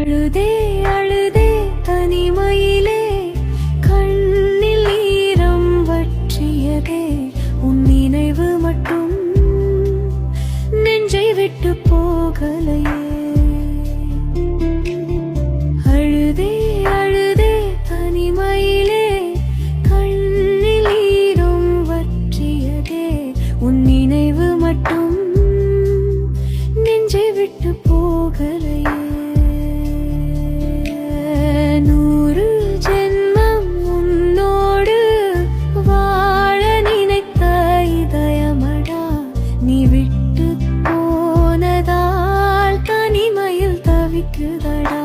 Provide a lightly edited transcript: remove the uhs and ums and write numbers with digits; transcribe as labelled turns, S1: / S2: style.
S1: அழுதே அழுதே தனிமையிலே கண்ணில் ஈரம் வற்றியதே உன் நினைவு மட்டும் நெஞ்சை விட்டு போகலையே. அழுதே அழுதே தனிமையிலே கண்ணில் ஈரம் வற்றியதே உன் நினைவு மட்டும் நெஞ்சை விட்டு போகலையே. விட்டு போனதால் தனிமையில் தவிக்குதடா.